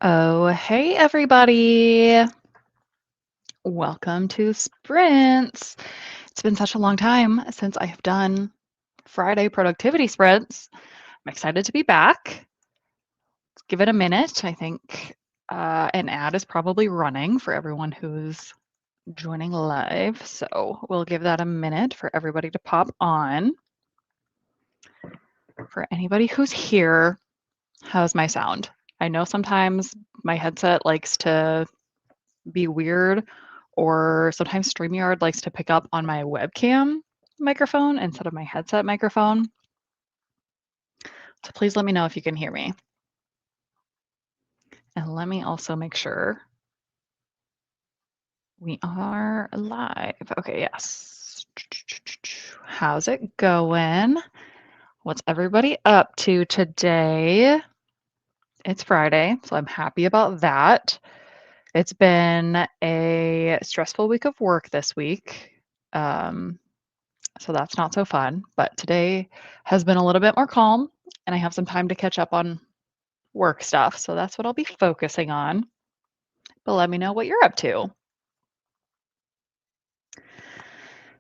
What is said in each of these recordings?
Oh, hey everybody. Welcome to Sprints. It's been such a long time since I have done Friday productivity sprints. I'm excited to be back. Let's give it a minute. I think an ad is probably running for everyone who's joining live. So we'll give that a minute for everybody to pop on. For anybody who's here, how's my sound? I know sometimes my headset likes to be weird, or sometimes StreamYard likes to pick up on my webcam microphone instead of my headset microphone. So please let me know if you can hear me. And let me also make sure we are live. Okay, yes. How's it going? What's everybody up to today? It's Friday, so I'm happy about that. It's been a stressful week of work this week. So that's not so fun. But today has been a little bit more calm, and I have some time to catch up on work stuff. So that's what I'll be focusing on. But let me know what you're up to.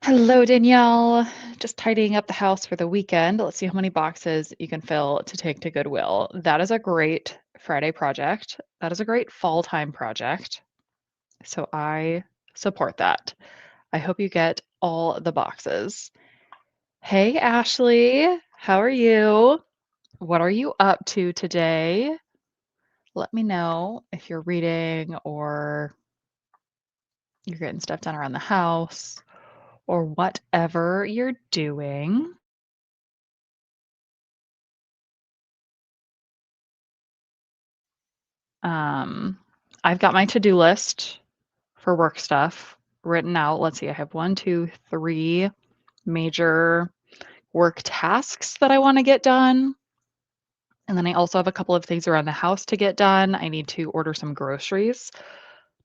Hello, Danielle. Just tidying up the house for the weekend. Let's see how many boxes you can fill to take to Goodwill. That is a great Friday project. That is a great fall time project. So I support that. I hope you get all the boxes. Hey, Ashley. How are you? What are you up to today? Let me know if you're reading or you're getting stuff done around the house or whatever you're doing. I've got my to-do list for work stuff written out. Let's see, I have 1, 2, 3 major work tasks that I want to get done. And then I also have a couple of things around the house to get done. I need to order some groceries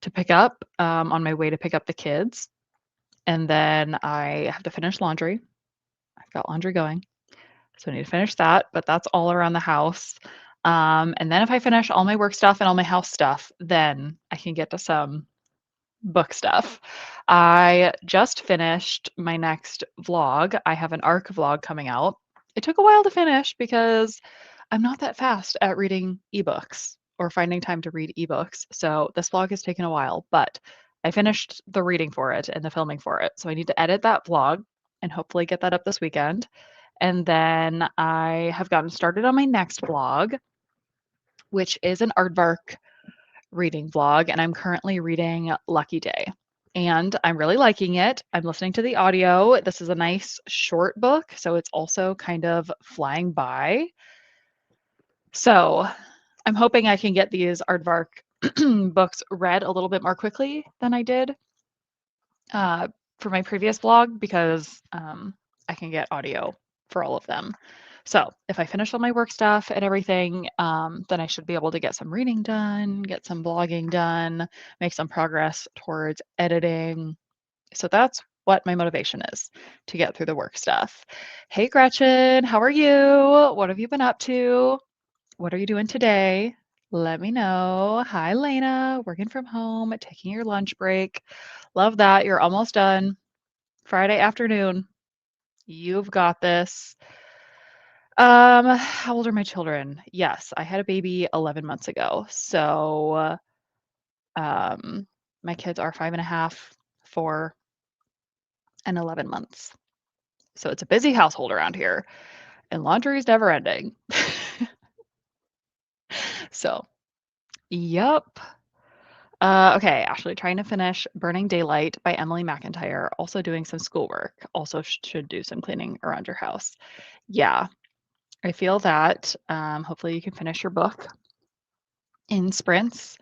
to pick up on my way to pick up the kids. And then I have to finish laundry. I've got laundry going, so I need to finish that, but that's all around the house. And then if I finish all my work stuff and all my house stuff, then I can get to some book stuff. I just finished my next vlog. I have an ARC vlog coming out. It took a while to finish because I'm not that fast at reading ebooks or finding time to read ebooks. So this vlog has taken a while, but I finished the reading for it and the filming for it. So I need to edit that vlog and hopefully get that up this weekend. And then I have gotten started on my next vlog, which is an aardvark reading vlog, and I'm currently reading Lucky Day. And I'm really liking it. I'm listening to the audio. This is a nice short book, so it's also kind of flying by. So I'm hoping I can get these aardvark books read a little bit more quickly than I did for my previous vlog because I can get audio for all of them. So if I finish all my work stuff and everything, then I should be able to get some reading done, get some blogging done, make some progress towards editing. So that's what my motivation is, to get through the work stuff. Hey, Gretchen, how are you? What have you been up to? What are you doing today? Let me know. Hi, Lena, working from home, taking your lunch break. Love that. You're almost done. Friday afternoon. You've got this. How old are my children? Yes, I had a baby 11 months ago. So, my kids are 5.5, 4, and 11 months. So it's a busy household around here, and laundry is never ending. So, yep. Okay, Ashley, trying to finish Burning Daylight by Emily McIntyre. Also doing some schoolwork. Also should do some cleaning around your house. Yeah, I feel that. Hopefully you can finish your book in sprints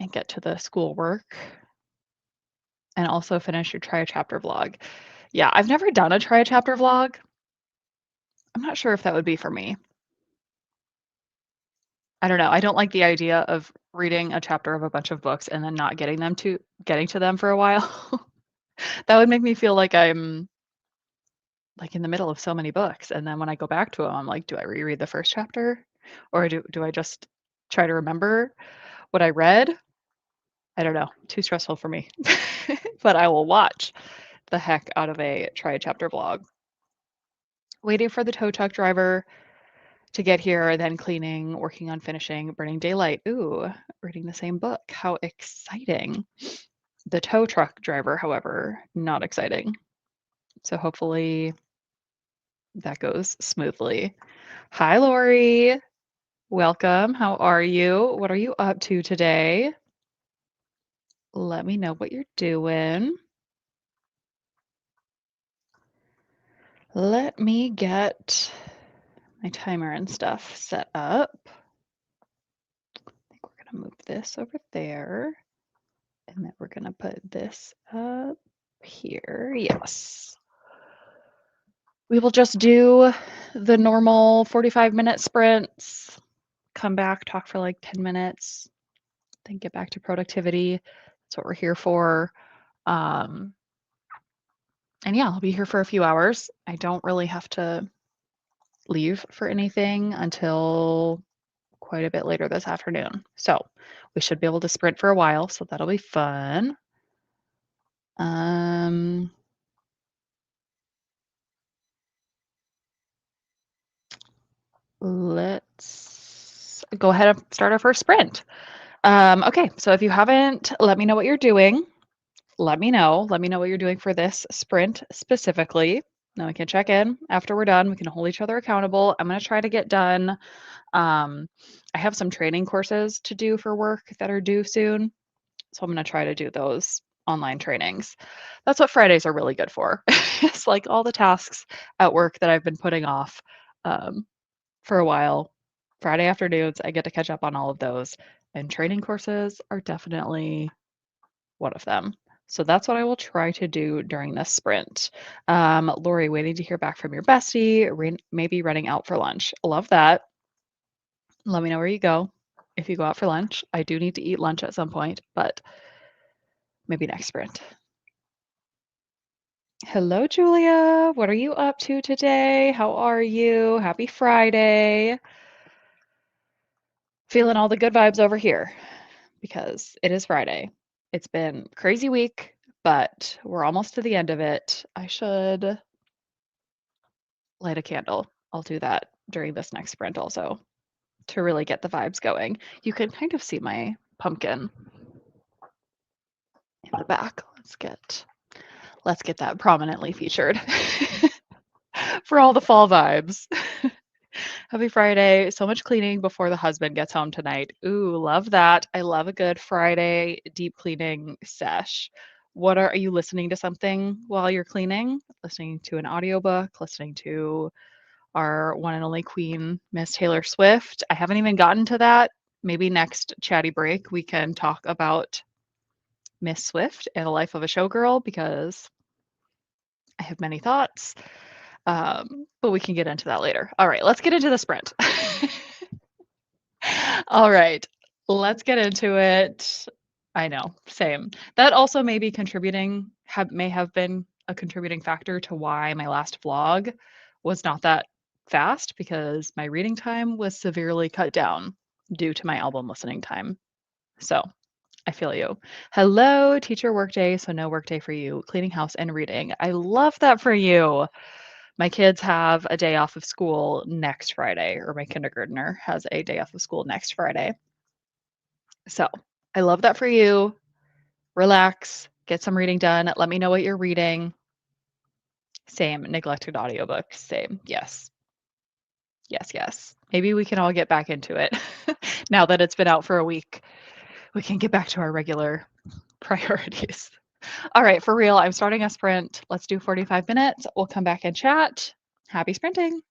and get to the schoolwork and also finish your try a chapter vlog. Yeah, I've never done a try a chapter vlog. I'm not sure if that would be for me. I don't know. I don't like the idea of reading a chapter of a bunch of books and then not getting to them for a while. That would make me feel like I'm like in the middle of so many books, and then when I go back to them, I'm like, do I reread the first chapter or do I just try to remember? What I read, I don't know, too stressful for me. But I will watch the heck out of a try a chapter vlog. Waiting for the tow truck driver to get here, then cleaning, working on finishing Burning Daylight. Ooh, reading the same book. How exciting. The tow truck driver, however, not exciting. So hopefully that goes smoothly. Hi, Lori. Welcome. How are you? What are you up to today? Let me know what you're doing. Let me get my timer and stuff set up. I think we're going to move this over there. And then we're going to put this up here. Yes. We will just do the normal 45-minute sprints, come back, talk for like 10 minutes, then get back to productivity. That's what we're here for. And yeah, I'll be here for a few hours. I don't really have to leave for anything until quite a bit later this afternoon. So we should be able to sprint for a while, so that'll be fun. Let's go ahead and start our first sprint. Okay, so if you haven't, let me know what you're doing. Let me know. Let me know what you're doing for this sprint specifically. Now we can check in after we're done. We can hold each other accountable. I'm going to try to get done. I have some training courses to do for work that are due soon. So I'm going to try to do those online trainings. That's what Fridays are really good for. It's like all the tasks at work that I've been putting off for a while. Friday afternoons, I get to catch up on all of those. And training courses are definitely one of them. So that's what I will try to do during this sprint. Lori, waiting to hear back from your bestie, maybe running out for lunch. Love that. Let me know where you go if you go out for lunch. I do need to eat lunch at some point, but maybe next sprint. Hello, Julia. What are you up to today? How are you? Happy Friday. Feeling all the good vibes over here because it is Friday. It's been a crazy week, but we're almost to the end of it. I should light a candle. I'll do that during this next sprint also to really get the vibes going. You can kind of see my pumpkin in the back. Let's get that prominently featured for all the fall vibes. Happy Friday. So much cleaning before the husband gets home tonight. Ooh, love that. I love a good Friday deep cleaning sesh. Are you listening to something while you're cleaning? Listening to an audiobook, listening to our one and only queen, Miss Taylor Swift. I haven't even gotten to that. Maybe next chatty break we can talk about Miss Swift and the life of a showgirl because I have many thoughts. But we can get into that later. All right, let's get into the sprint. All right, let's get into it. I know, same. That also may be may have been a contributing factor to why my last vlog was not that fast because my reading time was severely cut down due to my album listening time. So I feel you. Hello, teacher workday. So no workday for you. Cleaning house and reading. I love that for you. My kids have a day off of school next Friday, or my kindergartner has a day off of school next Friday. So I love that for you. Relax, get some reading done. Let me know what you're reading. Same, neglected audiobooks. Same. Yes. Yes, yes. Maybe we can all get back into it now that it's been out for a week. We can get back to our regular priorities. All right, for real, I'm starting a sprint. Let's do 45 minutes. We'll come back and chat. Happy sprinting.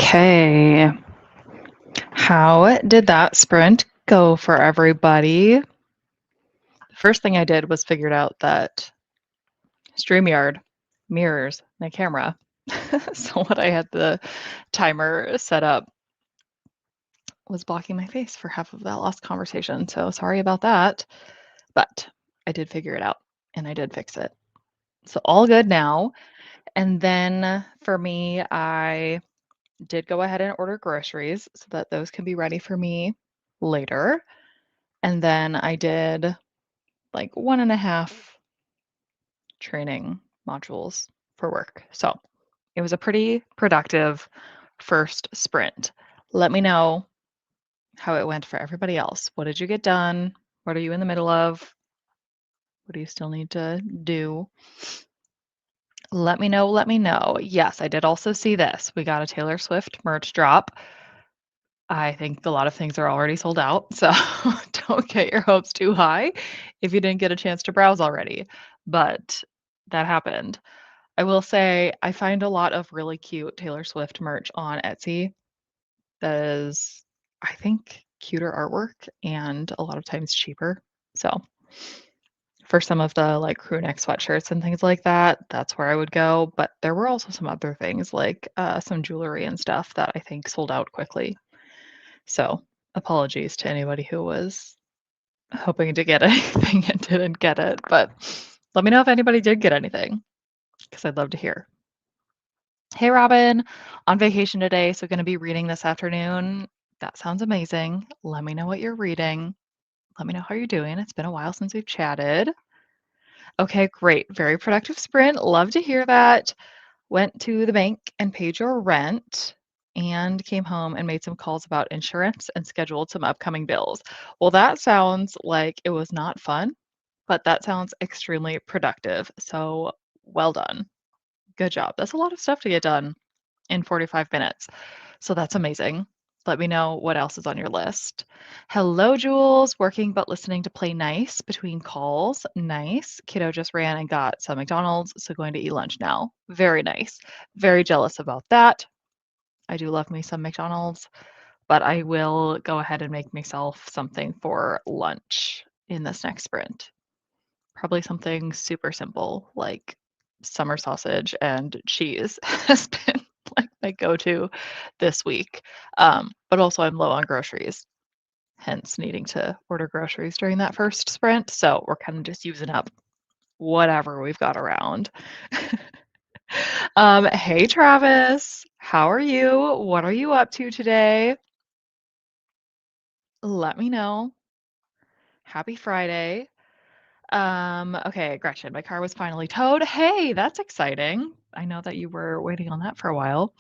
Okay. How did that sprint go for everybody? The first thing I did was figured out that StreamYard mirrors my camera. So what I had the timer set up was blocking my face for half of that last conversation. So sorry about that. But I did figure it out and I did fix it. So all good now. And then for me, I did go ahead and order groceries so that those can be ready for me later. And then I did like 1.5 training modules for work. So it was a pretty productive first sprint. Let me know how it went for everybody else. What did you get done? What are you in the middle of? What do you still need to do? Let me know. Let me know. Yes, I did also see this. We got a Taylor Swift merch drop. I think a lot of things are already sold out, so don't get your hopes too high if you didn't get a chance to browse already. But that happened. I will say I find a lot of really cute Taylor Swift merch on Etsy that is, I think, cuter artwork and a lot of times cheaper. So for some of the like crew neck sweatshirts and things like that, that's where I would go. But there were also some other things like some jewelry and stuff that I think sold out quickly. So apologies to anybody who was hoping to get anything and didn't get it. But let me know if anybody did get anything because I'd love to hear. Hey, Robin, on vacation today, so going to be reading this afternoon. That sounds amazing. Let me know what you're reading. Let me know how you're doing. It's been a while since we've chatted. Okay, great. Very productive sprint. Love to hear that. Went to the bank and paid your rent and came home and made some calls about insurance and scheduled some upcoming bills. Well, that sounds like it was not fun, but that sounds extremely productive. So well done. Good job. That's a lot of stuff to get done in 45 minutes. So that's amazing. Let me know what else is on your list. Hello, Jules. Working but listening to Play Nice between calls. Nice. Kiddo just ran and got some McDonald's, so going to eat lunch now. Very nice. Very jealous about that. I do love me some McDonald's, but I will go ahead and make myself something for lunch in this next sprint. Probably something super simple like summer sausage and cheese has been like my go-to this week. But also I'm low on groceries, hence needing to order groceries during that first sprint. So we're kind of just using up whatever we've got around. Hey Travis, how are you? What are you up to today? Let me know. Happy Friday. Okay, Gretchen, my car was finally towed. Hey, that's exciting. I know that you were waiting on that for a while.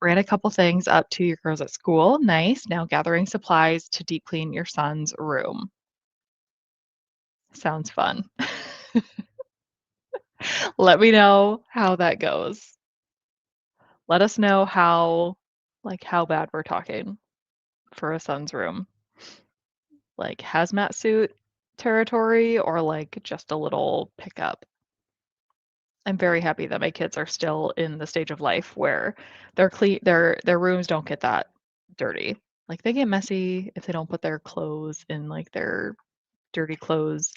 Ran a couple things up to your girls at school. Nice. Now gathering supplies to deep clean your son's room. Sounds fun. Let me know how that goes. Let us know how bad we're talking for a son's room. Like hazmat suit territory or like just a little pickup. I'm very happy that my kids are still in the stage of life where their clean their rooms don't get that dirty. Like they get messy if they don't put their clothes in like their dirty clothes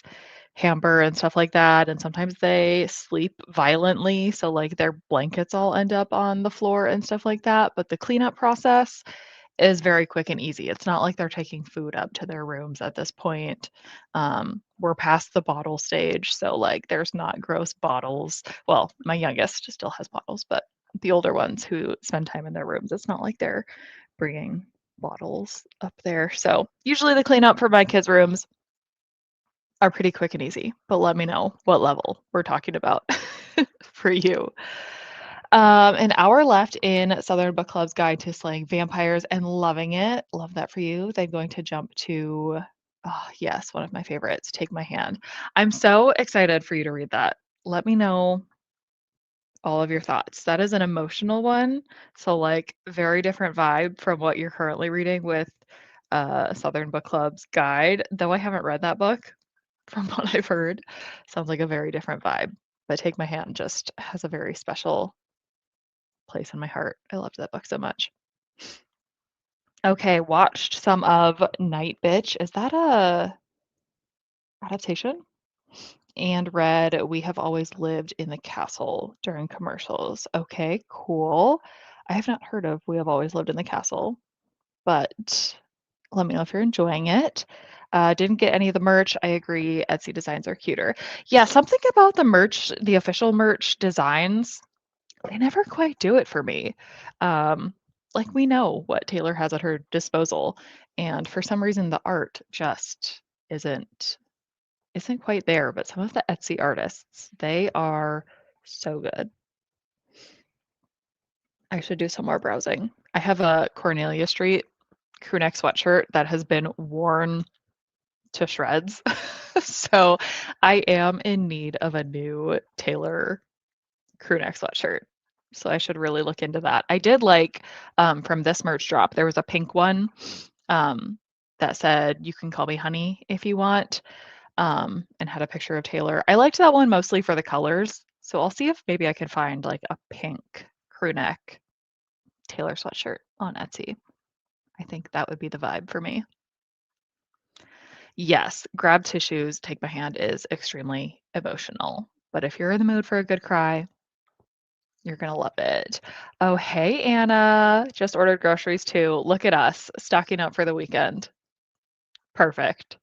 hamper and stuff like that. And sometimes they sleep violently, so like their blankets all end up on the floor and stuff like that. But the cleanup process is very quick and easy. It's not like they're taking food up to their rooms at this point. We're past the bottle stage, so like there's not gross bottles. Well, my youngest still has bottles, but the older ones who spend time in their rooms, it's not like they're bringing bottles up there. So usually the cleanup for my kids' rooms are pretty quick and easy, but let me know what level we're talking about for you. An hour left in Southern Book Club's Guide to Slaying Vampires and loving it. Love that for you. Then going to jump to, oh, yes, one of my favorites, Take My Hand. I'm so excited for you to read that. Let me know all of your thoughts. That is an emotional one. So, like, very different vibe from what you're currently reading with Southern Book Club's Guide. Though I haven't read that book, from what I've heard, sounds like a very different vibe. But Take My Hand just has a very special place in my heart. I loved that book so much. Okay, watched some of Night Bitch. Is that a adaptation? And read We Have Always Lived in the Castle during commercials. Okay, cool. I have not heard of We Have Always Lived in the Castle, but let me know if you're enjoying it. Didn't get any of the merch. I agree. Etsy designs are cuter. Yeah, something about the merch, the official merch designs, they never quite do it for me. Um, like we know what Taylor has at her disposal, and for some reason the art just isn't quite there. But some of the Etsy artists, they are so good. I should do some more browsing. I have a Cornelia Street crew neck sweatshirt that has been worn to shreds. So I am in need of a new Taylor crew neck sweatshirt. So I should really look into that. I did like from this merch drop, there was a pink one um, that said, "You can call me honey if you want," and had a picture of Taylor. I liked that one mostly for the colors. So I'll see if maybe I can find like a pink crew neck Taylor sweatshirt on Etsy. I think that would be the vibe for me. Yes, grab tissues, take my hand is extremely emotional. But if you're in the mood for a good cry, you're gonna love it. Oh, hey, Anna. Just ordered groceries too. Look at us stocking up for the weekend. Perfect.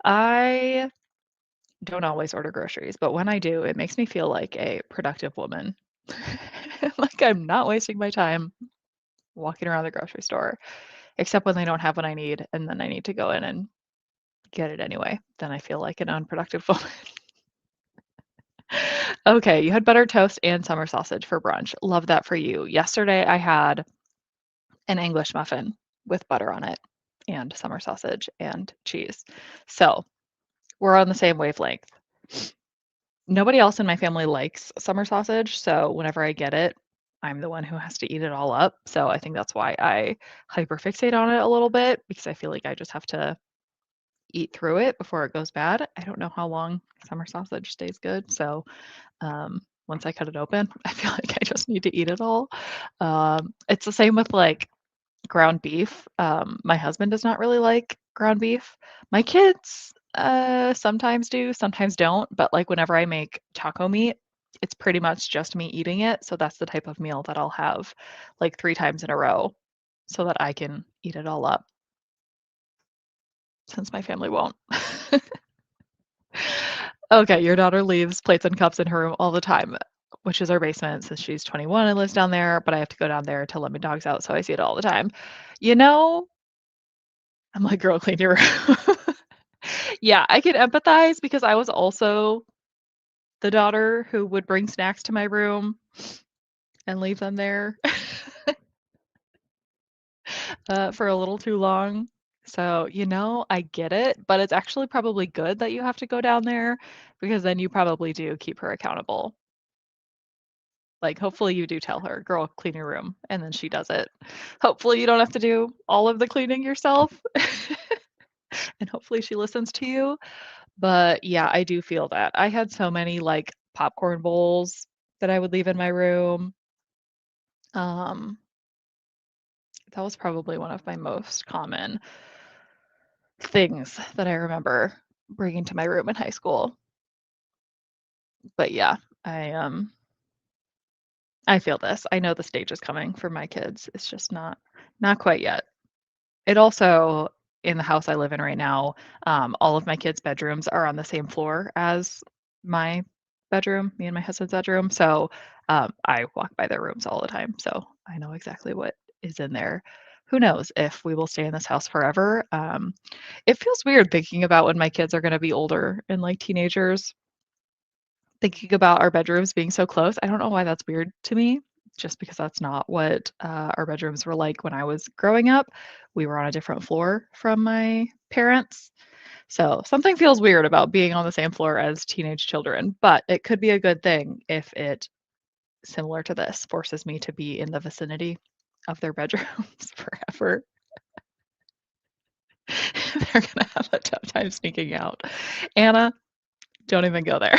I don't always order groceries, but when I do, it makes me feel like a productive woman. Like I'm not wasting my time walking around the grocery store, except when they don't have what I need, and then I need to go in and get it anyway. Then I feel like an unproductive woman. Okay, you had butter toast and summer sausage for brunch. Love that for you. Yesterday I had an English muffin with butter on it and summer sausage and cheese. So we're on the same wavelength. Nobody else in my family likes summer sausage, so whenever I get it, I'm the one who has to eat it all up. So I think that's why I hyperfixate on it a little bit because I feel like I just have to eat through it before it goes bad. I don't know how long summer sausage stays good, so once I cut it open, I feel like I just need to eat it all. It's the same with like ground beef. My husband does not really like ground beef. My kids sometimes do, sometimes don't. But like whenever I make taco meat, it's pretty much just me eating it. So that's the type of meal that I'll have like 3 times in a row so that I can eat it all up since my family won't. Okay, your daughter leaves plates and cups in her room all the time, which is our basement since she's 21 and lives down there, but I have to go down there to let my dogs out, so I see it all the time. You know, I'm like, "Girl, clean your room." Yeah, I can empathize because I was also the daughter who would bring snacks to my room and leave them there for a little too long. So, I get it, but it's actually probably good that you have to go down there because then you probably do keep her accountable. Like, hopefully you do tell her, "Girl, clean your room," and then she does it. Hopefully you don't have to do all of the cleaning yourself, and hopefully she listens to you. But yeah, I do feel that. I had so many like popcorn bowls that I would leave in my room. Um, that was probably one of my most common things that I remember bringing to my room in high school. But yeah, I feel this. I know the stage is coming for my kids. It's just not quite yet. It also in the house I live in right now, all of my kids' bedrooms are on the same floor as my bedroom, me and my husband's bedroom. So I walk by their rooms all the time. So I know exactly what is in there. Who knows if we will stay in this house forever? It feels weird thinking about when my kids are going to be older and like teenagers, thinking about our bedrooms being so close. I don't know why that's weird to me, just because that's not what our bedrooms were like when I was growing up. We were on a different floor from my parents. So something feels weird about being on the same floor as teenage children, but it could be a good thing if it, similar to this, forces me to be in the vicinity of their bedrooms forever. They're going to have a tough time sneaking out. Anna, don't even go there.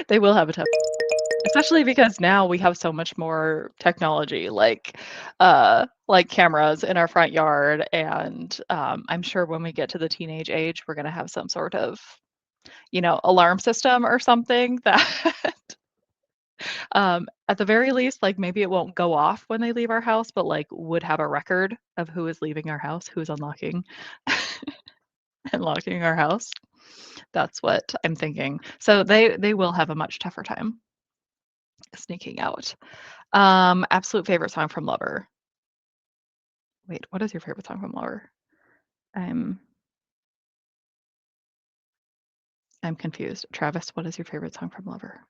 They will have a tough. It's especially because now we have so much more technology, like cameras in our front yard, and, I'm sure when we get to the teenage age, we're gonna have some sort of, alarm system or something that, at the very least, like, maybe it won't go off when they leave our house, but, like, would have a record of who is leaving our house, who's unlocking and locking our house. That's what I'm thinking. So they will have a much tougher time sneaking out. Absolute favorite song from Lover. Wait, what is your favorite song from Lover? I'm I'm confused. Travis, what is your favorite song from Lover?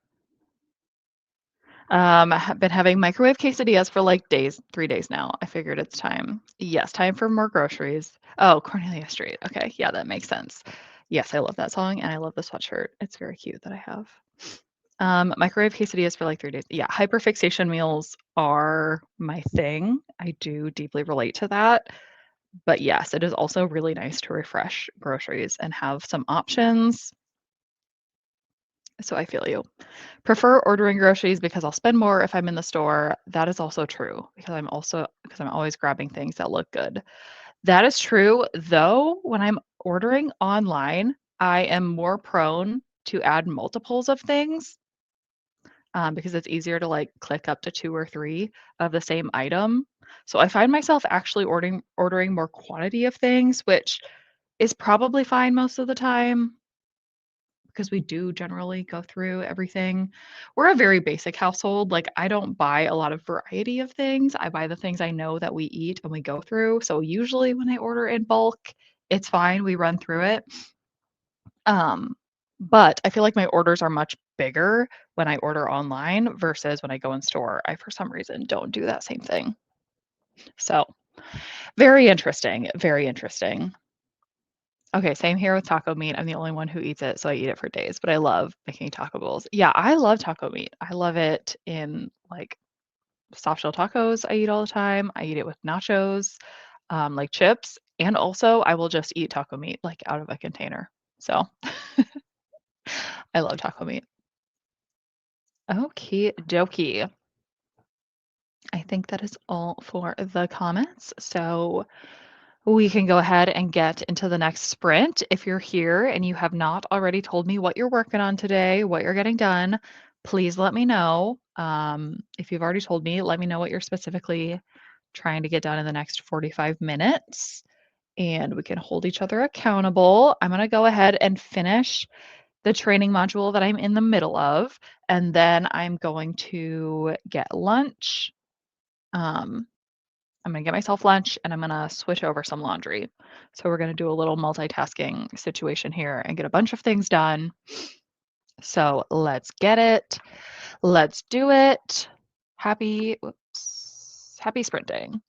Have been having microwave quesadillas for like days, 3 days now. I figured it's time. Yes, time for more groceries. Oh, Cornelia Street. Okay, yeah, that makes sense. Yes, I love that song and I love the sweatshirt. It's very cute that I have. Microwave quesadillas for like 3 days. Yeah, hyperfixation meals are my thing. I do deeply relate to that. But yes, it is also really nice to refresh groceries and have some options. So I feel you. Prefer ordering groceries because I'll spend more if I'm in the store. That is also true because I'm always grabbing things that look good. That is true, though, when I'm ordering online, I am more prone to add multiples of things, because it's easier to, like, click up to 2 or 3 of the same item. So I find myself actually ordering more quantity of things, which is probably fine most of the time because we do generally go through everything. We're a very basic household, like, I don't buy a lot of variety of things. I buy the things I know that we eat and we go through, so usually when I order in bulk, it's fine, we run through it. Um, but I feel like my orders are much bigger when I order online versus when I go in store. I, for some reason, don't do that same thing. So, very interesting, very interesting. Okay, same here with taco meat. I'm the only one who eats it, so I eat it for days, but I love making taco bowls. Yeah, I love taco meat. I love it in, like, soft shell tacos I eat all the time. I eat it with nachos, like chips, and also I will just eat taco meat, like, out of a container. So, I love taco meat. Okie dokie. I think that is all for the comments. So we can go ahead and get into the next sprint. If you're here and you have not already told me what you're working on today, what you're getting done, please let me know. If you've already told me, let me know what you're specifically trying to get done in the next 45 minutes, and we can hold each other accountable. I'm going to go ahead and finish the training module that I'm in the middle of, and then I'm going to get lunch. Um, I'm gonna get myself lunch and I'm gonna switch over some laundry. So we're gonna do a little multitasking situation here and get a bunch of things done. So let's get it. Let's do it. Happy sprinting.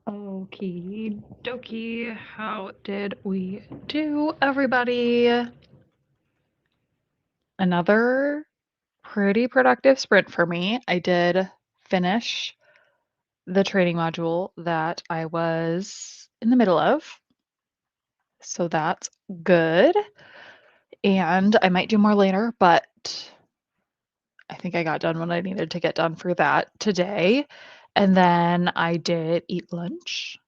Okie dokie. How did we do, everybody? Another pretty productive sprint for me. I did finish the training module that I was in the middle of. So that's good. And I might do more later, but I think I got done what I needed to get done for that today. And then I did eat lunch.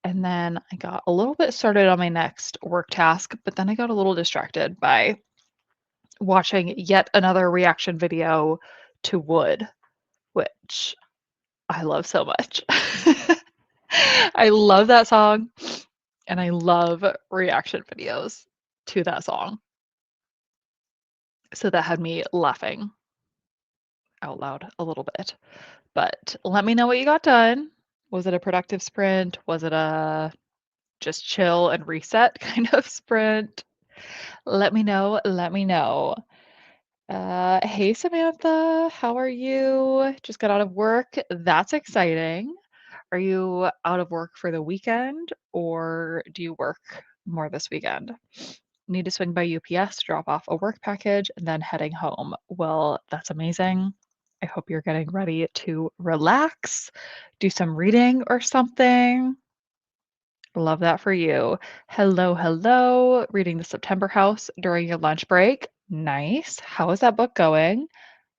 And then I got a little bit started on my next work task, but then I got a little distracted by watching yet another reaction video to Wood, which I love so much. I love that song, and I love reaction videos to that song. So that had me laughing out loud a little bit. But let me know what you got done. Was it a productive sprint? Was it a just chill and reset kind of sprint? Let me know. Let me know. Hey Samantha, how are you? Just got out of work. That's exciting. Are you out of work for the weekend or do you work more this weekend? Need to swing by UPS to drop off a work package and then heading home. Well, that's amazing. I hope you're getting ready to relax, do some reading or something. Love that for you. Hello, hello. Reading The September House during your lunch break. Nice. How is that book going?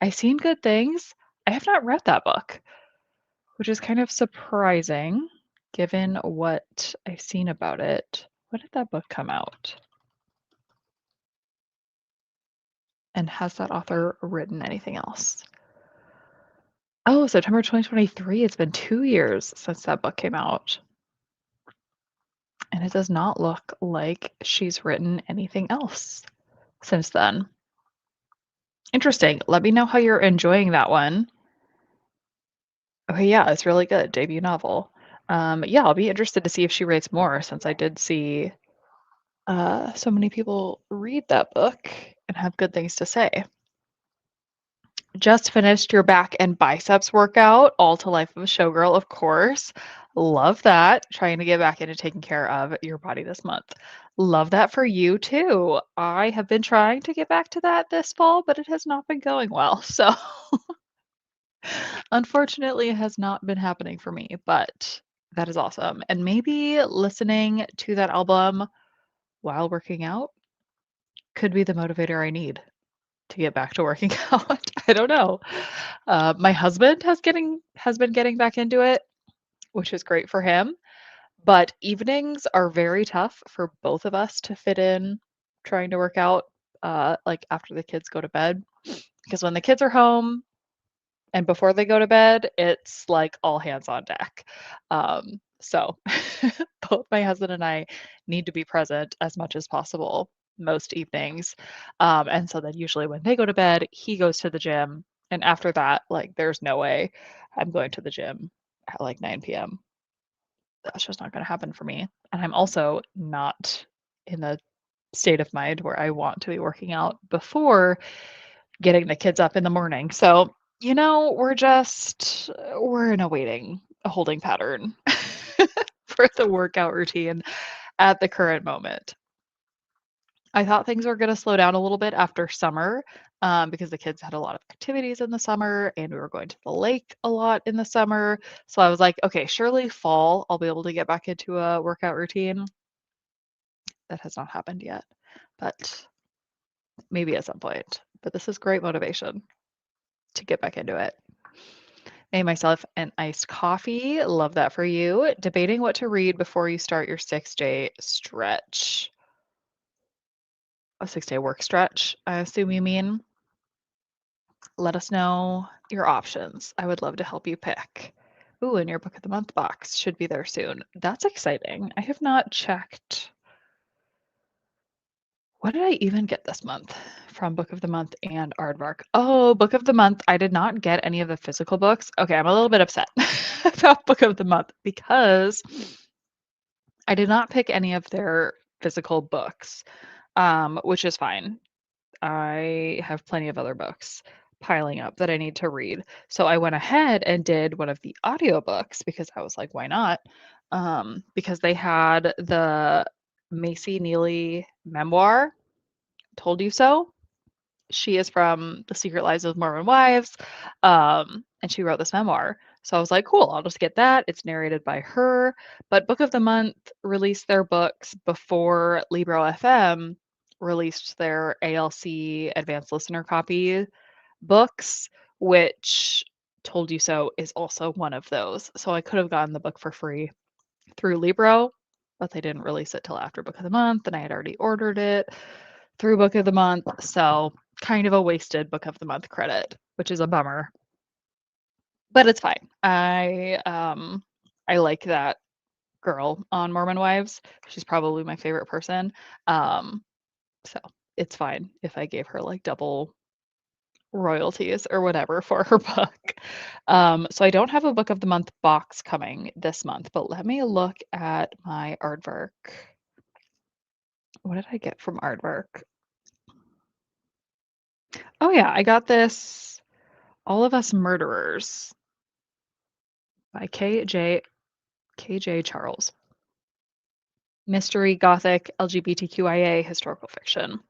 I've seen good things. I have not read that book, which is kind of surprising given what I've seen about it. When did that book come out? And has that author written anything else? Oh, September 2023. It's been 2 years since that book came out. And it does not look like she's written anything else since then. Interesting. Let me know how you're enjoying that one. Okay, yeah, it's really good. Debut novel. Yeah, I'll be interested to see if she writes more since I did see so many people read that book and have good things to say. Just finished your back and biceps workout, all to Life of a Showgirl, of course. Love that. Trying to get back into taking care of your body this month. Love that for you too. I have been trying to get back to that this fall, but it has not been going well. So unfortunately, it has not been happening for me, but that is awesome. And maybe listening to that album while working out could be the motivator I need to get back to working out. I don't know. My husband has been getting back into it, which is great for him. But evenings are very tough for both of us to fit in trying to work out like after the kids go to bed. Because when the kids are home and before they go to bed, it's like all hands on deck. So both my husband and I need to be present as much as possible most evenings. And so then usually when they go to bed, he goes to the gym. And after that, like there's no way I'm going to the gym at like 9 p.m. That's just not going to happen for me. And I'm also not in the state of mind where I want to be working out before getting the kids up in the morning. So, we're in a holding pattern for the workout routine at the current moment. I thought things were going to slow down a little bit after summer because the kids had a lot of activities in the summer and we were going to the lake a lot in the summer. So I was like, okay, surely fall, I'll be able to get back into a workout routine. That has not happened yet, but maybe at some point. But this is great motivation to get back into it. Made myself an iced coffee. Love that for you. Debating what to read before you start your 6-day stretch. A 6-day work stretch, I assume you mean. Let us know your options. I would love to help you pick. Ooh, and your book of the month box should be there soon. That's exciting. I have not checked. What did I even get this month from Book of the Month and Aardvark? Oh, Book of the Month. I did not get any of the physical books. Okay, I'm a little bit upset about Book of the Month because I did not pick any of their physical books, which is fine. I have plenty of other books. piling up that I need to read. So I went ahead and did one of the audiobooks because I was like, why not? Because they had the Macy Neely memoir, Told You So. She is from The Secret Lives of Mormon Wives, and she wrote this memoir. So I was like, cool, I'll just get that. It's narrated by her. But Book of the Month released their books before Libro FM released their ALC Advanced Listener Copy books, which Told You So is also one of those. So I could have gotten the book for free through Libro, but they didn't release it till after Book of the Month, and I had already ordered it through Book of the Month. So kind of a wasted Book of the Month credit, which is a bummer. But it's fine. I like that girl on Mormon Wives. She's probably my favorite person. So it's fine if I gave her like double royalties or whatever for her book. So I don't have a Book of the Month box coming this month, but let me look at my Aardvark. What did I get from Aardvark? Oh yeah, I got this All of Us Murderers by KJ Charles. Mystery, gothic, LGBTQIA historical fiction.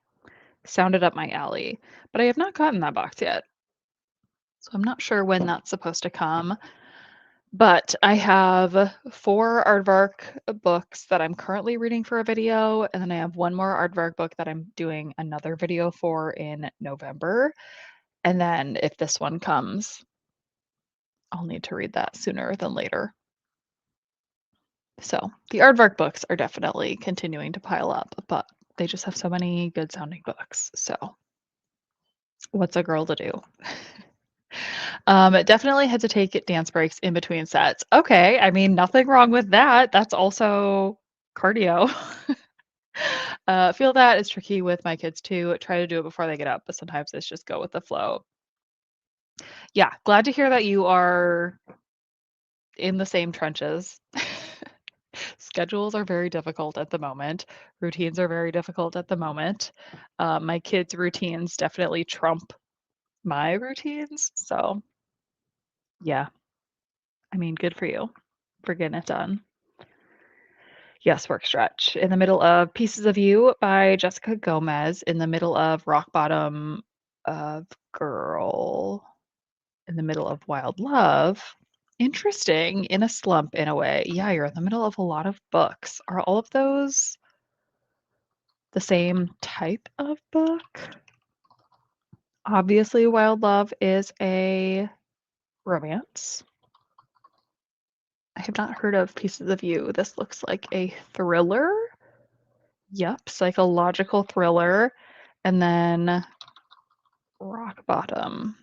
Sounded up my alley, but I have not gotten that box yet. So I'm not sure when that's supposed to come. But I have 4 Aardvark books that I'm currently reading for a video, and then I have 1 more Aardvark book that I'm doing another video for in November. And then if this one comes, I'll need to read that sooner than later. So the Aardvark books are definitely continuing to pile up, but they just have so many good sounding books. So what's a girl to do? Definitely had to take dance breaks in between sets. Okay, I mean, nothing wrong with that. That's also cardio. Feel that is tricky with my kids too. Try to do it before they get up, but sometimes it's just go with the flow. Yeah, glad to hear that you are in the same trenches. Schedules are very difficult at the moment. Routines are very difficult at the moment. My kids' routines definitely trump my routines. So, yeah, I mean, good for you for getting it done. Yes, work stretch. In the middle of Pieces of You by Jessica Gomez, in the middle of Rock Bottom of Girl, in the middle of Wild Love. Interesting. In a slump, in a way. Yeah, you're in the middle of a lot of books. Are all of those the same type of book? Obviously, Wild Love is a romance. I have not heard of Pieces of You. This looks like a thriller. Yep, psychological thriller. And then Rock Bottom.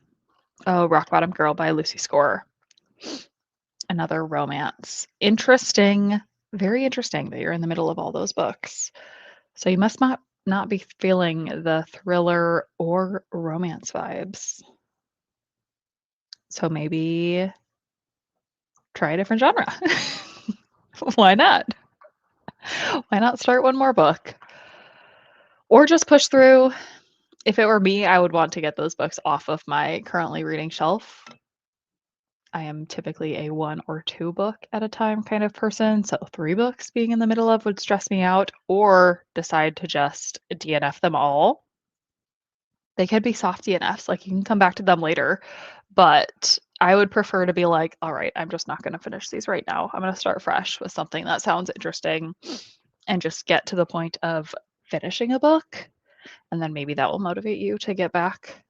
Oh, Rock Bottom Girl by Lucy Score. Another romance. Interesting. Very interesting that you're in the middle of all those books. So you must not be feeling the thriller or romance vibes. So maybe try a different genre. Why not? Why not start one more book? Or just push through. If it were me, I would want to get those books off of my currently reading shelf. I am typically a 1 or 2 book at a time kind of person, so 3 books being in the middle of would stress me out, or decide to just DNF them all. They could be soft DNFs, like you can come back to them later, but I would prefer to be like, all right, I'm just not going to finish these right now. I'm going to start fresh with something that sounds interesting and just get to the point of finishing a book. And then maybe that will motivate you to get back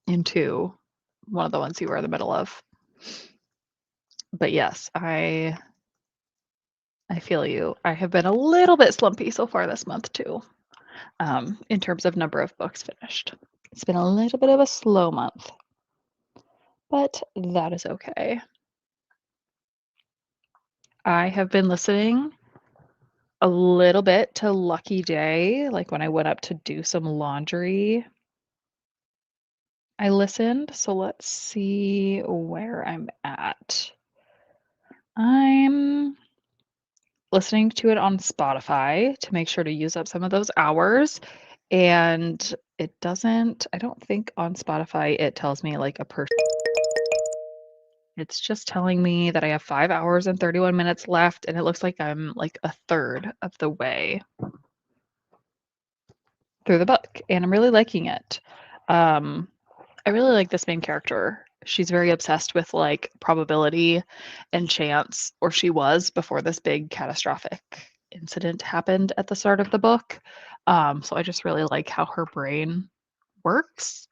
into one of the ones you were in the middle of. But yes, I feel you. I have been a little bit slumpy so far this month too, in terms of number of books finished. It's been a little bit of a slow month, but that is okay. I have been listening a little bit to Lucky Day, like when I went up to do some laundry. I listened, so let's see where I'm at. I'm listening to it on Spotify to make sure to use up some of those hours. And It doesn't I don't think on Spotify it tells me, like, a it's just telling me that I have 5 hours and 31 minutes left, and it looks like I'm, like, a third of the way through the book, and I'm really liking it. Um, I really like this main character. She's very obsessed with, like, probability and chance, or she was before this big catastrophic incident happened at the start of the book. So I just really like how her brain works,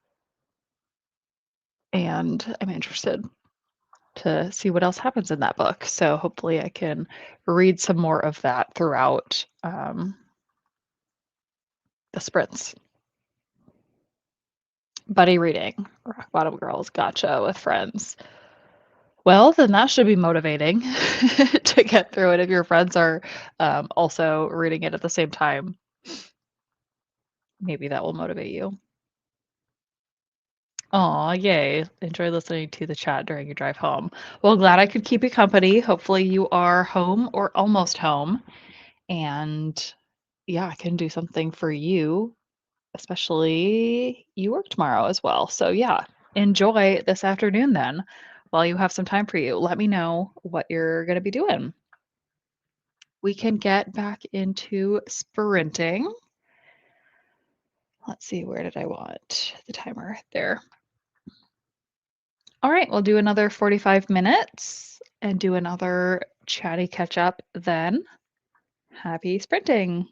and I'm interested to see what else happens in that book. So hopefully I can read some more of that throughout the sprints. Buddy reading, Rock Bottom Girls, gotcha, with friends. Well, then that should be motivating to get through it if your friends are also reading it at the same time. Maybe that will motivate you. Aw, yay. Enjoy listening to the chat during your drive home. Well, glad I could keep you company. Hopefully you are home or almost home. And yeah, I can do something for you, especially you work tomorrow as well. So yeah, enjoy this afternoon then while you have some time for you. Let me know what you're going to be doing. We can get back into sprinting. Let's see, where did I want the timer? There. All right, we'll do another 45 minutes and do another chatty catch up then. Happy sprinting.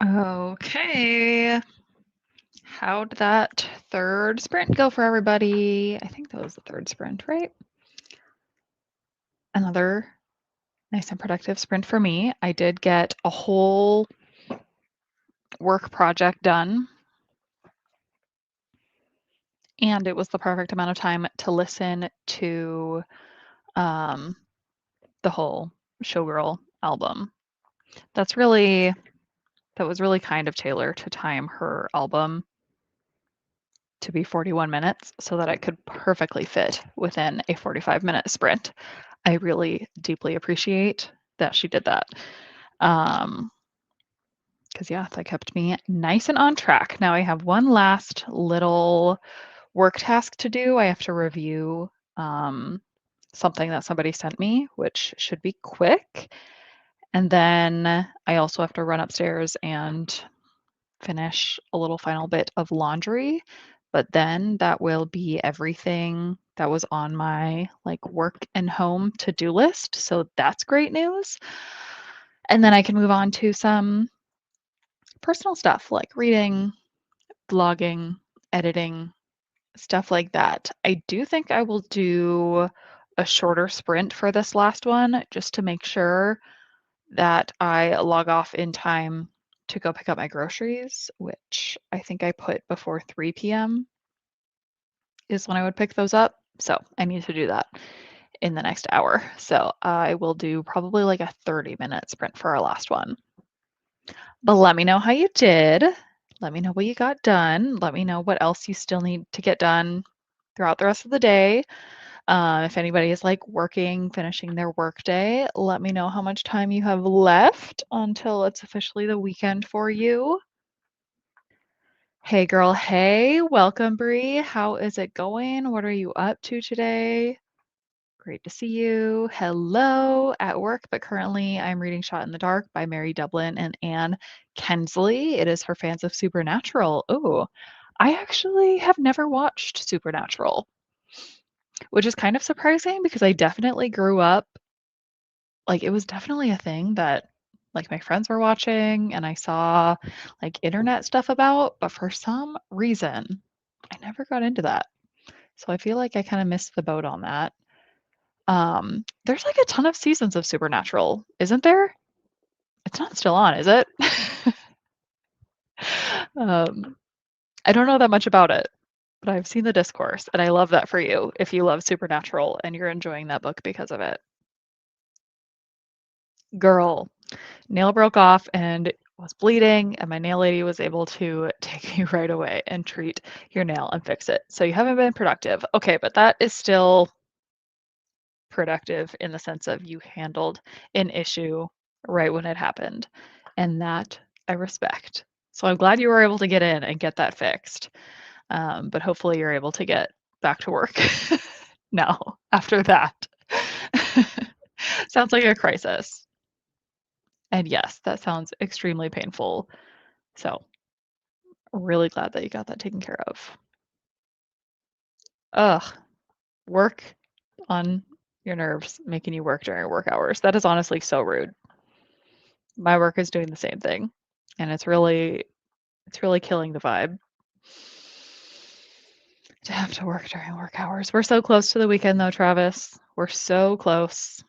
Okay. How did that third sprint go for everybody? I think that was the third sprint, right? Another nice and productive sprint for me. I did get a whole work project done, and it was the perfect amount of time to listen to um, the whole Showgirl album. That was really kind of Taylor to time her album to be 41 minutes so that it could perfectly fit within a 45-minute sprint. I really deeply appreciate that she did that. Because yeah, that kept me nice and on track. Now I have one last little work task to do. I have to review something that somebody sent me, which should be quick. And then I also have to run upstairs and finish a little final bit of laundry. But then that will be everything that was on my like work and home to-do list. So that's great news. And then I can move on to some personal stuff like reading, vlogging, editing, stuff like that. I do think I will do a shorter sprint for this last one just to make sure that I log off in time to go pick up my groceries, which I think I put before 3 p.m. is when I would pick those up. So I need to do that in the next hour. So I will do probably like a 30-minute sprint for our last one. But let me know how you did. Let me know what you got done. Let me know what else you still need to get done throughout the rest of the day. If anybody is like working, finishing their work day, let me know how much time you have left until it's officially the weekend for you. Hey girl, hey, welcome Bree. How is it going? What are you up to today? Great to see you. Hello at work, but currently I'm reading Shot in the Dark by Mary Dublin and Anne Kensley. It is for fans of Supernatural. Oh, I actually have never watched Supernatural, which is kind of surprising because I definitely grew up, like, it was definitely a thing that like my friends were watching and I saw like internet stuff about, but for some reason, I never got into that. So I feel like I kind of missed the boat on that. There's like a ton of seasons of Supernatural, isn't there? It's not still on, is it? um, I don't know that much about it, but I've seen the discourse, and I love that for you if you love Supernatural and you're enjoying that book because of it. Girl, nail broke off and was bleeding, and my nail lady was able to take you right away and treat your nail and fix it. So you haven't been productive. Okay, but that is still productive in the sense of you handled an issue right when it happened. And that I respect. So I'm glad you were able to get in and get that fixed. But hopefully you're able to get back to work now after that. Sounds like a crisis. And yes, that sounds extremely painful. So really glad that you got that taken care of. Ugh, work on your nerves, making you work during work hours. That is honestly so rude. My work is doing the same thing, and it's really killing the vibe to have to work during work hours. We're so close to the weekend though, Travis. We're so close.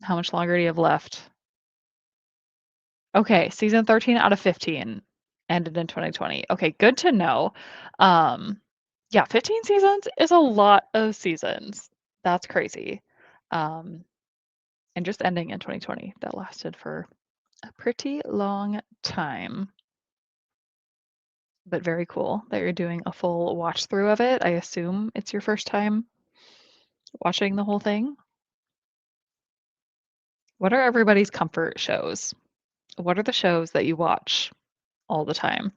How much longer do you have left? Okay, season 13 out of 15 ended in 2020. Okay, good to know. Um, yeah, 15 seasons is a lot of seasons. That's crazy. Um, and just ending in 2020, that lasted for a pretty long time. But very cool that you're doing a full watch through of it. I assume it's your first time watching the whole thing. What are everybody's comfort shows? What are the shows that you watch all the time?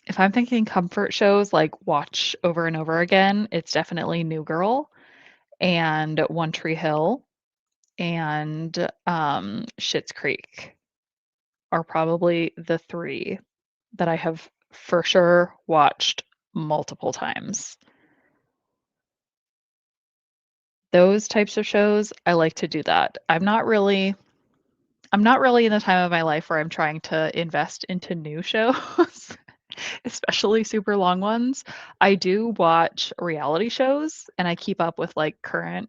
If I'm thinking comfort shows like watch over and over again, it's definitely New Girl and One Tree Hill and Schitt's Creek are probably the three that I have for sure watched multiple times. Those types of shows, I like to do that. I'm not really I'm not really in the time of my life where I'm trying to invest into new shows, especially super long ones. I do watch reality shows and I keep up with like current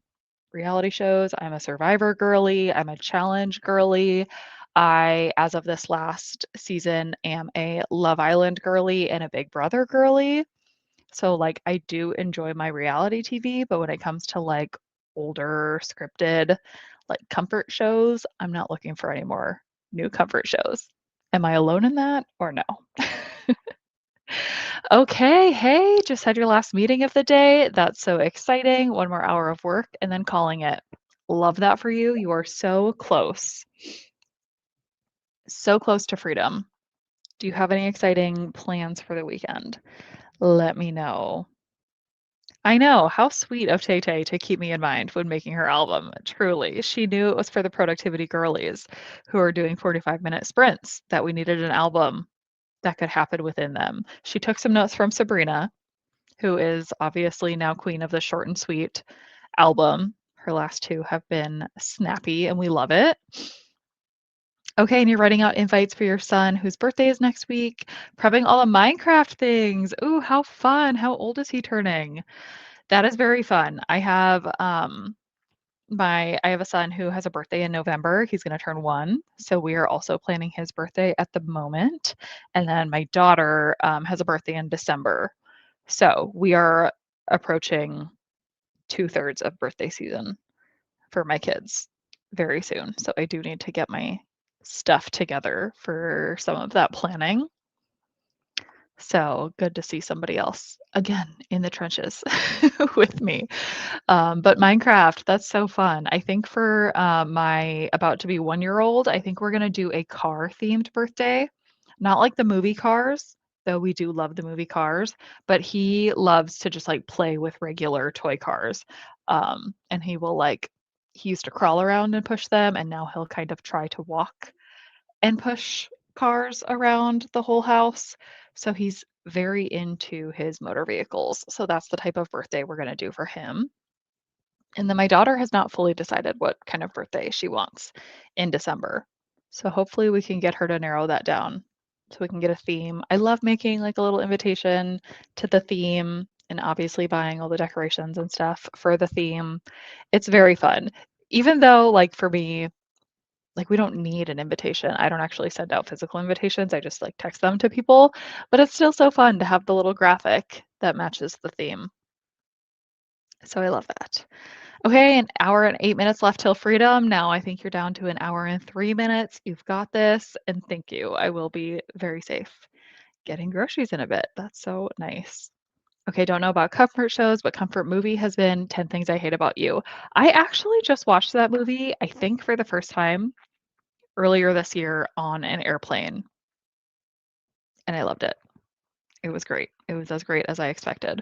reality shows. I'm a Survivor girly, I'm a challenge girly. I, as of this last season, am a Love Island girly and a Big Brother girly. So, like, I do enjoy my reality TV, but when it comes to like older scripted, like comfort shows, I'm not looking for any more new comfort shows. Am I alone in that or no? Okay, hey, just had your last meeting of the day. That's so exciting. One more hour of work and then calling it. Love that for you. You are so close to freedom. Do you have any exciting plans for the weekend? Let me know. I know. How sweet of Tay Tay to keep me in mind when making her album. Truly. She knew it was for the productivity girlies who are doing 45-minute sprints that we needed an album that could happen within them. She took some notes from Sabrina, who is obviously now queen of the short and sweet album. Her last two have been snappy and we love it. Okay, and you're writing out invites for your son whose birthday is next week, prepping all the Minecraft things. Ooh, how fun. How old is he turning? That is very fun. I have a son who has a birthday in November. He's going to turn 1, so we are also planning his birthday at the moment. And then my daughter has a birthday in December. So we are approaching 2/3 of birthday season for my kids very soon. So I do need to get my stuff together for some of that planning. So good to see somebody else again in the trenches with me. But Minecraft, that's so fun. I think for my about to be 1-year-old, I think we're gonna do a car themed birthday. Not like the movie Cars, though we do love the movie Cars, but he loves to just like play with regular toy cars. And he used to crawl around and push them, and now he'll kind of try to walk and push cars around the whole house. So he's very into his motor vehicles. So that's the type of birthday we're going to do for him. And then my daughter has not fully decided what kind of birthday she wants in December. So hopefully we can get her to narrow that down so we can get a theme. I love making like a little invitation to the theme and obviously buying all the decorations and stuff for the theme. It's very fun. Even though like for me, like we don't need an invitation. I don't actually send out physical invitations. I just like text them to people, but it's still so fun to have the little graphic that matches the theme. So I love that. Okay, an hour and 8 minutes left till freedom. Now I think you're down to an hour and 3 minutes. You've got this, and thank you. I will be very safe getting groceries in a bit. That's so nice. Okay, don't know about comfort shows, but comfort movie has been 10 Things I Hate About You. I actually just watched that movie, I think for the first time earlier this year on an airplane, and I loved it. It was great. It was as great as I expected.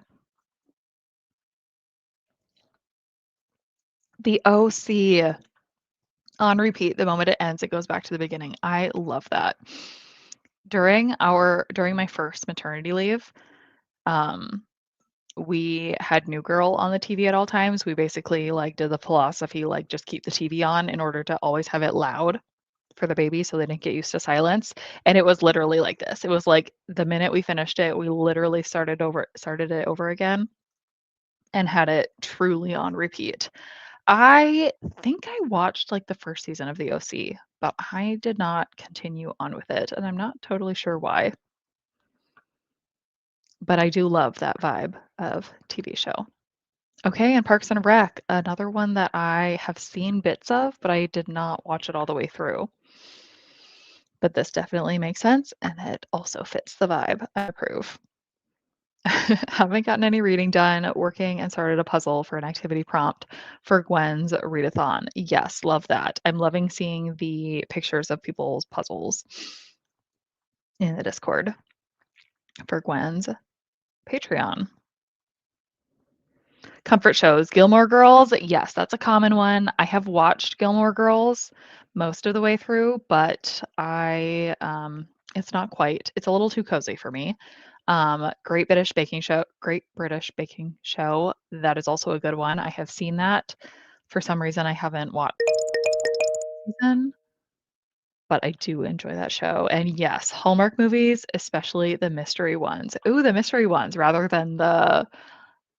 The OC on repeat. The moment it ends, it goes back to the beginning. I love that. During my first maternity leave, um, we had New Girl on the TV at all times. We basically like did the philosophy like just keep the TV on in order to always have it loud for the baby so they didn't get used to silence. And it was literally like this. It was like the minute we finished it, we literally started it over again and had it truly on repeat. I think I watched like the first season of The OC, but I did not continue on with it, and I'm not totally sure why. But I do love that vibe of TV show. Okay, and Parks and Rec, another one that I have seen bits of, but I did not watch it all the way through. But this definitely makes sense, and it also fits the vibe. I approve. Haven't gotten any reading done, working and started a puzzle for an activity prompt for Gwen's readathon. Yes, love that. I'm loving seeing the pictures of people's puzzles in the Discord for Gwen's Patreon. Comfort shows. Gilmore Girls. Yes, that's a common one. I have watched Gilmore Girls most of the way through, but it's not quite. It's a little too cozy for me. Great British Baking Show. That is also a good one. I have seen that. For some reason, I haven't watched the season. but I do enjoy that show, and yes, Hallmark movies, especially the mystery ones. Ooh, the mystery ones rather than the,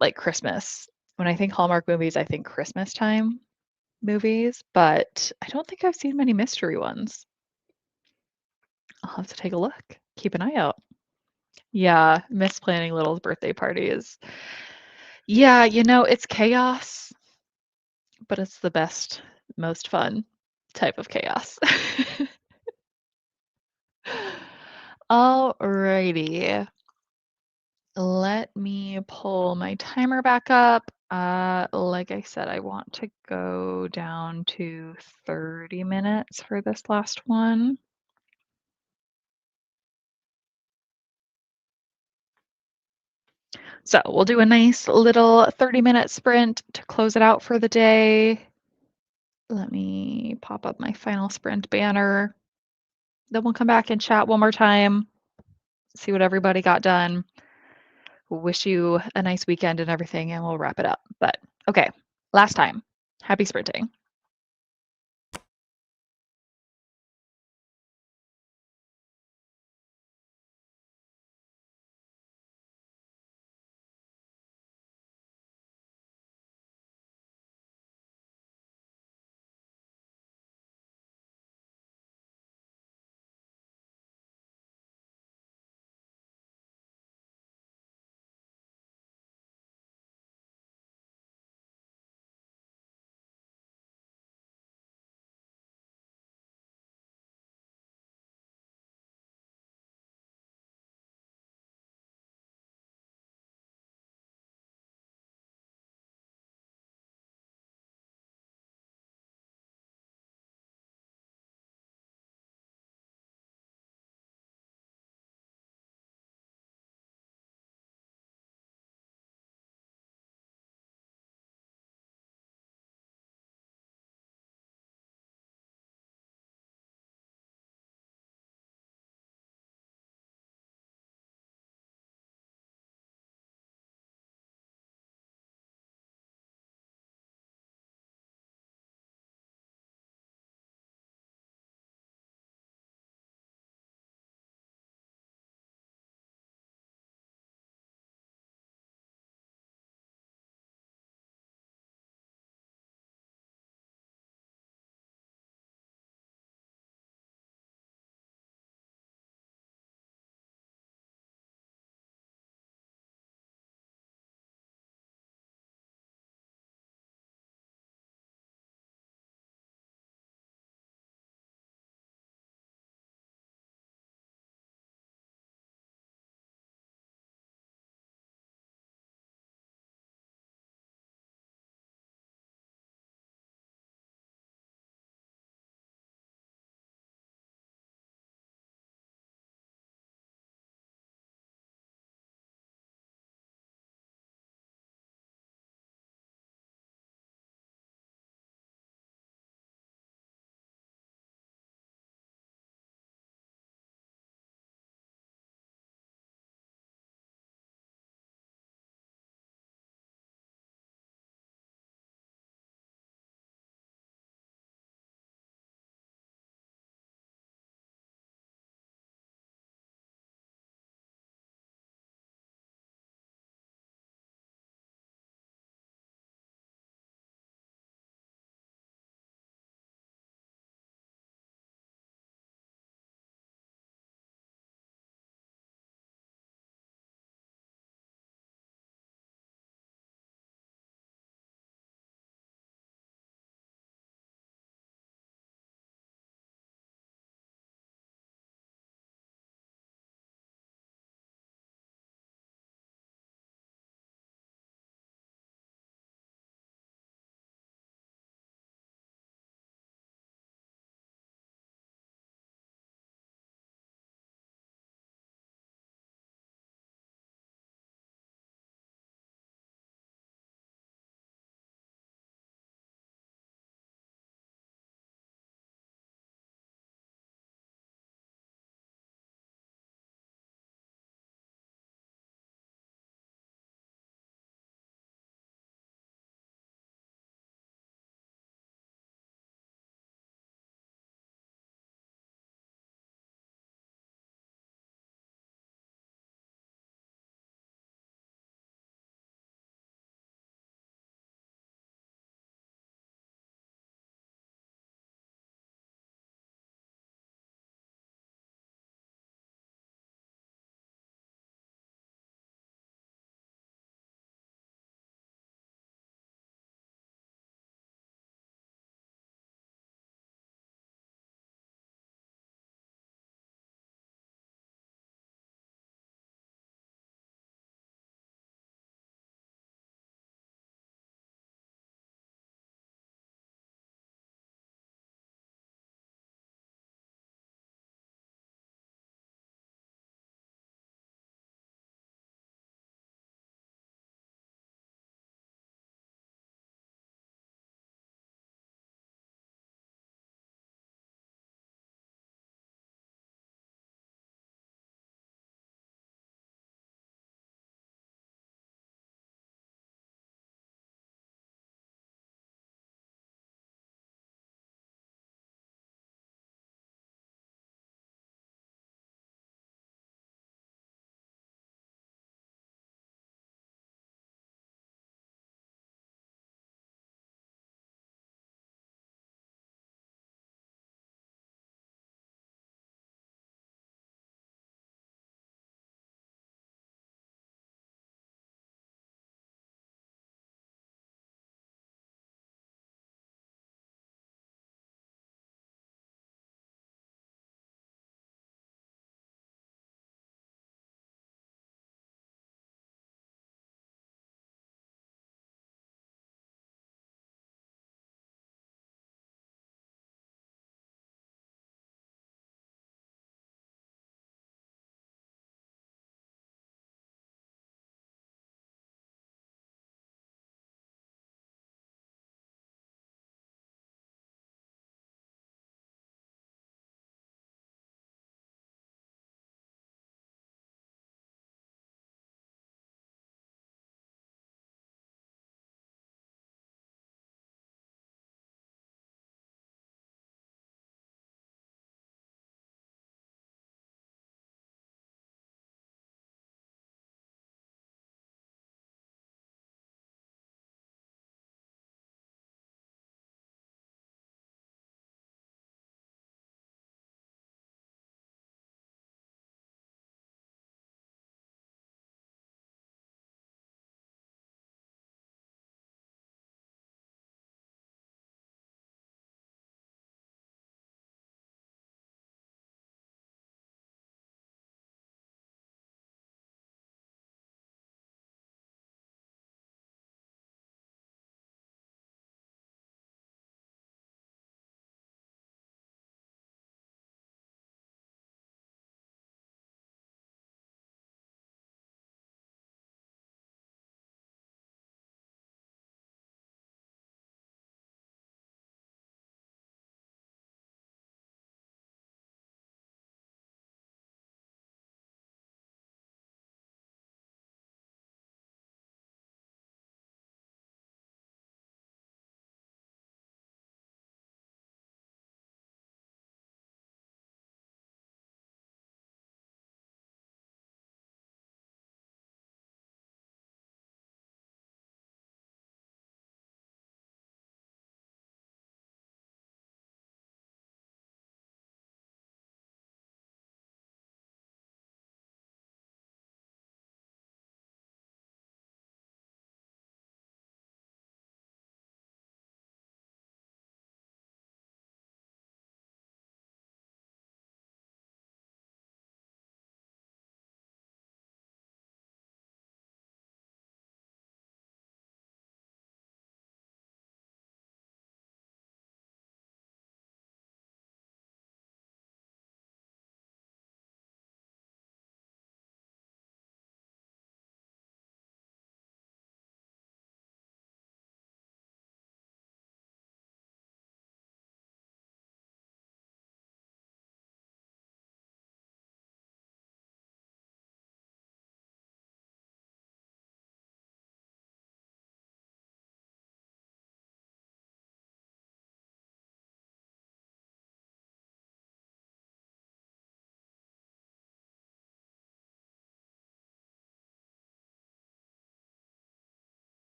like, Christmas. When I think Hallmark movies, I think Christmas time movies, but I don't think I've seen many mystery ones. I'll have to take a look. Keep an eye out. Yeah, miss planning Little's birthday party is yeah, it's chaos, but it's the best, most fun type of chaos. Alrighty. Let me pull my timer back up. Like I said, I want to go down to 30 minutes for this last one. So we'll do a nice little 30-minute sprint to close it out for the day. Let me pop up my final sprint banner. Then we'll come back and chat one more time, see what everybody got done. Wish you a nice weekend and everything, and we'll wrap it up. But okay, last time. Happy sprinting.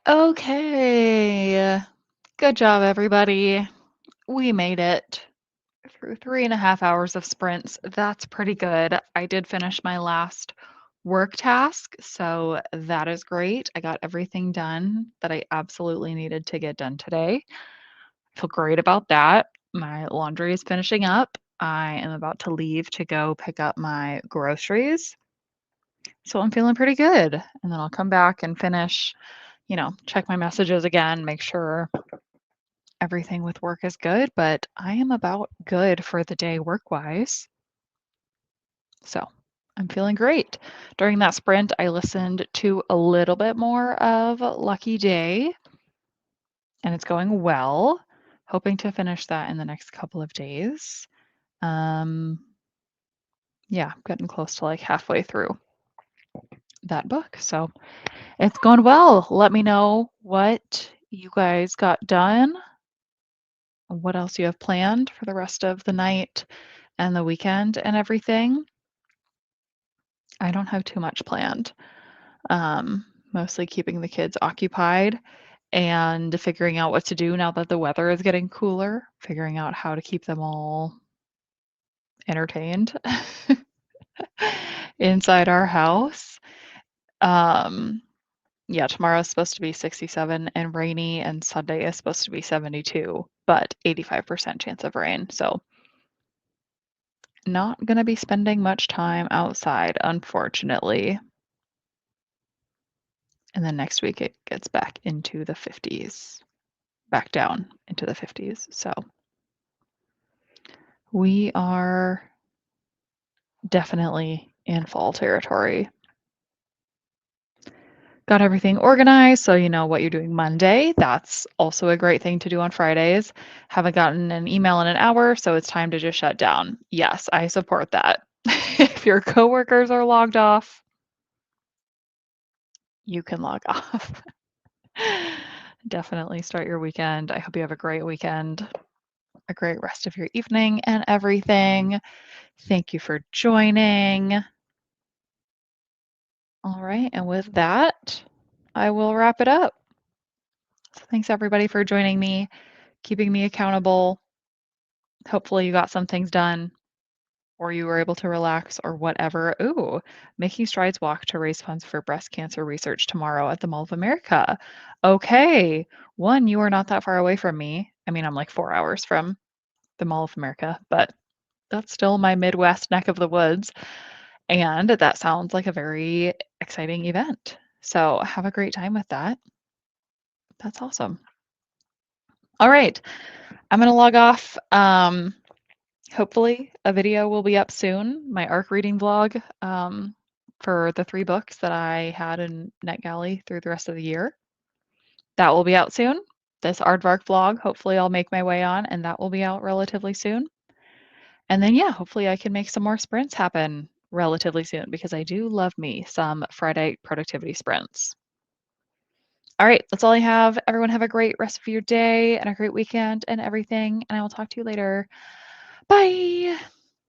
Okay. Good job, everybody. We made it through 3.5 hours of sprints. That's pretty good. I did finish my last work task, so that is great. I got everything done that I absolutely needed to get done today. I feel great about that. My laundry is finishing up. I am about to leave to go pick up my groceries. So I'm feeling pretty good. And then I'll come back and finish, check my messages again, make sure everything with work is good. But I am about good for the day work wise. So I'm feeling great. During that sprint, I listened to a little bit more of Lucky Day, and it's going well. Hoping to finish that in the next couple of days. Um, yeah, I'm getting close to like halfway through that book. So it's going well. Let me know what you guys got done, what else you have planned for the rest of the night and the weekend and everything. I don't have too much planned. Mostly keeping the kids occupied and figuring out what to do now that the weather is getting cooler, figuring out how to keep them all entertained inside our house. Um, yeah, tomorrow's supposed to be 67 and rainy, and Sunday is supposed to be 72, but 85% chance of rain. So, not going to be spending much time outside, unfortunately. And then next week it gets back into the 50s, back down into the 50s. So, we are definitely in fall territory. Got everything organized, so you know what you're doing Monday. That's also a great thing to do on Fridays. Haven't gotten an email in an hour, so it's time to just shut down. Yes, I support that. If your coworkers are logged off, you can log off. Definitely start your weekend. I hope you have a great weekend, a great rest of your evening and everything. Thank you for joining. All right, and with that, I will wrap it up. So thanks everybody for joining me, keeping me accountable. Hopefully you got some things done or you were able to relax or whatever. Ooh, making strides walk to raise funds for breast cancer research tomorrow at the Mall of America. Okay. One, you are not that far away from me. I mean, I'm like 4 hours from the Mall of America, but that's still my Midwest neck of the woods. And that sounds like a very exciting event. So have a great time with that. That's awesome. All right. I'm going to log off. Hopefully, a video will be up soon. My ARC reading vlog for the 3 books that I had in NetGalley through the rest of the year. That will be out soon. This Aardvark vlog, hopefully I'll make my way on, and that will be out relatively soon. And then, yeah, hopefully I can make some more sprints happen relatively soon because I do love me some Friday productivity sprints. All right, that's all I have. Everyone have a great rest of your day and a great weekend and everything, and I will talk to you later. Bye.